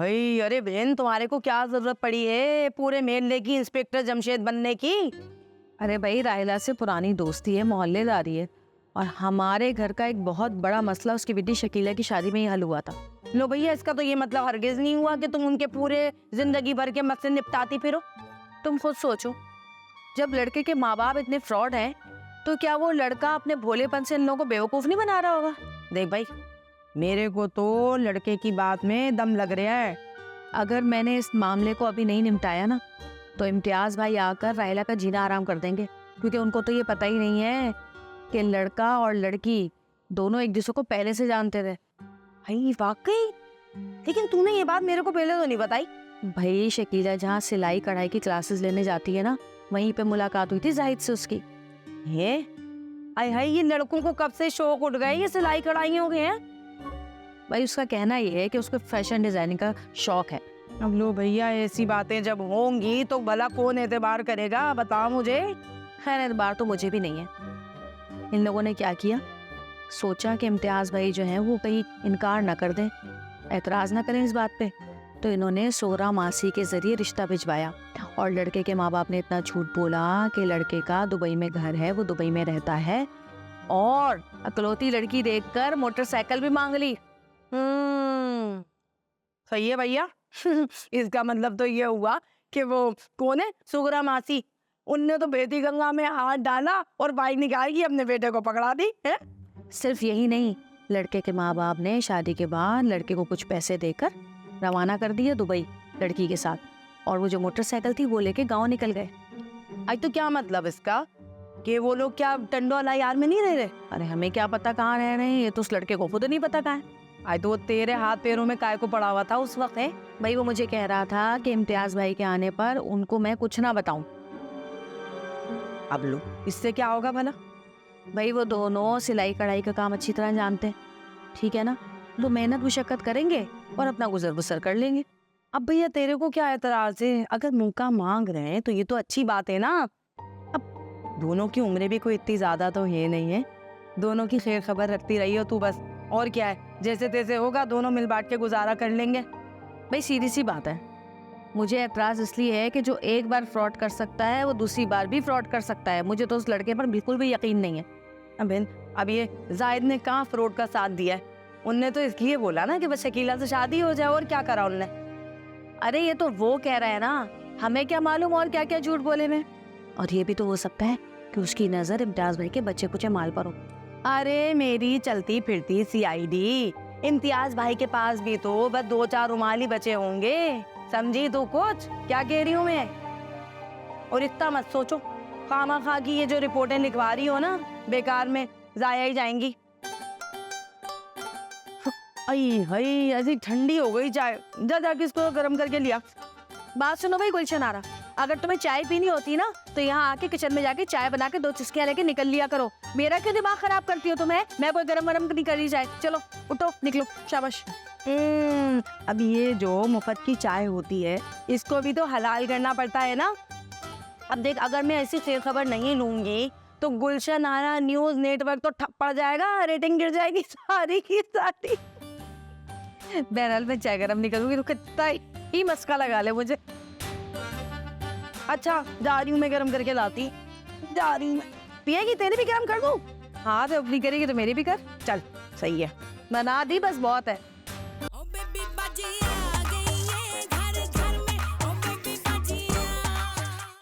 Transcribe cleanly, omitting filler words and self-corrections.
हाय, अरे बहन तुम्हारे को क्या जरूरत पड़ी है पूरे मोहल्ले की इंस्पेक्टर जमशेद बनने की? अरे भाई, राहिला से पुरानी दोस्ती है, मोहल्लेदारी है, और हमारे घर का एक बहुत बड़ा मसला उसकी बेटी शकीला की शादी में ही हल हुआ था। लो भैया, इसका तो ये मतलब हरगिज नहीं हुआ कि तुम उनके पूरे जिंदगी भर के मसले निपटाती फिरो। तुम खुद सोचो, जब लड़के के माँ बाप इतने फ्रॉड हैं तो क्या वो लड़का अपने भोलेपन से इन लोगों को बेवकूफ नहीं बना रहा होगा? देख भाई, मेरे को तो लड़के की बात में दम लग रहा है। अगर मैंने इस मामले को अभी नहीं निपटाया ना तो इम्तियाज भाई आकर राहिला का जीना आराम कर देंगे, क्योंकि उनको तो ये पता ही नहीं है कि लड़का और लड़की दोनों एक दूसरे को पहले से जानते थे। भाई वाकई? लेकिन तूने ये बात मेरे को पहले तो नहीं बताई। भाई, शकीला जहाँ सिलाई कढ़ाई की क्लासेस लेने जाती है ना, वहीं पे मुलाकात हुई थी जाहिद से उसकी। ये आय हाय, ये लड़कों को कब से शौक उठ गए ये सिलाई कढ़ाई हो गए हैं? भाई, उसका कहना ये है कि उसको फैशन डिजाइनिंग का शौक है। अब लो भैया, ऐसी बातें जब होंगी तो भला कौन एतबार करेगा, बता मुझे। खैर, एतबार तो मुझे भी नहीं है। इन लोगों ने क्या किया, सोचा कि इम्तियाज भाई जो हैं वो कहीं इनकार ना कर दें, एतराज़ ना करें इस बात पे, तो इन्होंने सोहरा मासी के ज़रिए रिश्ता भिजवाया। और लड़के के माँ बाप ने इतना झूठ बोला कि लड़के का दुबई में घर है, वो दुबई में रहता है, और अकलौती लड़की देखकर मोटरसाइकिल भी मांग ली। सही है भैया। इसका मतलब तो ये हुआ कि वो कौन है, सुगरा मासी, उनने तो बेटी गंगा में हाथ डाला और बाइक निकाल के अपने बेटे को पकड़ा दी है। सिर्फ यही नहीं, लड़के के माँ बाप ने शादी के बाद लड़के को कुछ पैसे देकर रवाना कर दिया दुबई लड़की के साथ, और वो जो मोटरसाइकिल थी वो लेके गांव निकल गए। आज तो क्या मतलब इसका कि वो लोग क्या टंडोला यार में नहीं रह रहे? अरे हमें क्या पता कहाँ रह रहे हैं, ये तो उस लड़के को खुद नहीं पता कहाँ है। आज तो वो तेरे हाथ पैरों में काय को पड़ा हुआ था उस वक्त है। भाई, वो मुझे कह रहा था कि इम्तियाज भाई के आने पर उनको मैं कुछ ना बताऊं। अब लो, इससे क्या होगा भला? भाई, वो दोनों सिलाई कढ़ाई का काम अच्छी तरह जानते हैं, ठीक है ना, तो मेहनत मुशक्कत करेंगे और अपना गुजर बसर कर लेंगे। अब भैया तेरे को क्या एतराज है? अगर मौका मांग रहे हैं तो ये तो अच्छी बात है ना। अब दोनों की उम्रें भी कोई इतनी ज्यादा तो है नहीं है, दोनों की खैर खबर रखती रही हो तू बस। और क्या है, जैसे तैसे होगा, दोनों मिल बांट के गुजारा कर लेंगे। भाई, सीधी सी बात है, मुझे एतराज़ इसलिए है कि जो एक बार फ्रॉड कर सकता है वो दूसरी बार भी फ्रॉड कर सकता है। मुझे तो उस लड़के पर बिल्कुल भी यकीन नहीं है। अब ये जाहिद ने कहाँ फ्रॉड का साथ दिया है? उनने तो इसलिए बोला ना कि बस शकीला से शादी हो जाए, और क्या करा उनने? अरे ये तो वो कह रहा है ना, हमें क्या मालूम और क्या क्या झूठ बोले में। और ये भी तो हो सकता है कि उसकी नजर इम्तियाज भाई के बच्चे कुचे माल पर हो। अरे मेरी चलती फिरती सीआईडी, इम्तियाज भाई के पास भी तो बस 2-4 रुमाल ही बचे होंगे, समझी तू कुछ क्या कह रही हूँ मैं? और इतना मत सोचो, खामा की ये जो रिपोर्टें लिखवा रही हो ना, बेकार में जाया ही जाएंगी। आई हाय, ऐसी ठंडी हो गई चाय, जा जाके इसको गर्म करके लिया। बात सुनो भाई गुलशन आरा, अगर तुम्हें चाय पीनी होती ना तो यहाँ आके किचन में जाके चाय बना के 2 चुस्कियां लेके निकल लिया करो। मेरा क्यों दिमाग खराब करती हो तुम्हें? मैं कोई गरम गरम नहीं करी चाय। चलो उठो, निकलो, शाबाश। अब ये जो मुफ्त की चाय होती है इसको भी तो हलाल करना पड़ता है ना। अब देख, अगर मैं ऐसी खैर खबर नहीं लूंगी तो गुलशन आरा न्यूज नेटवर्क तो ठप पड़ जाएगा, रेटिंग गिर जाएगी सारी की सारी। बहरहाल मैं चाय गरम नहीं करूंगी तो कितना ही मस्का लगा ले मुझे। अच्छा, जा रही हूँ मैं, गरम करके लाती जा रही हूँ। पिएगी? तेरे भी गरम कर दूँ? हाँ, तो अपनी करेगी तो मेरी भी कर। चल सही है, बना दी, बस बहुत है।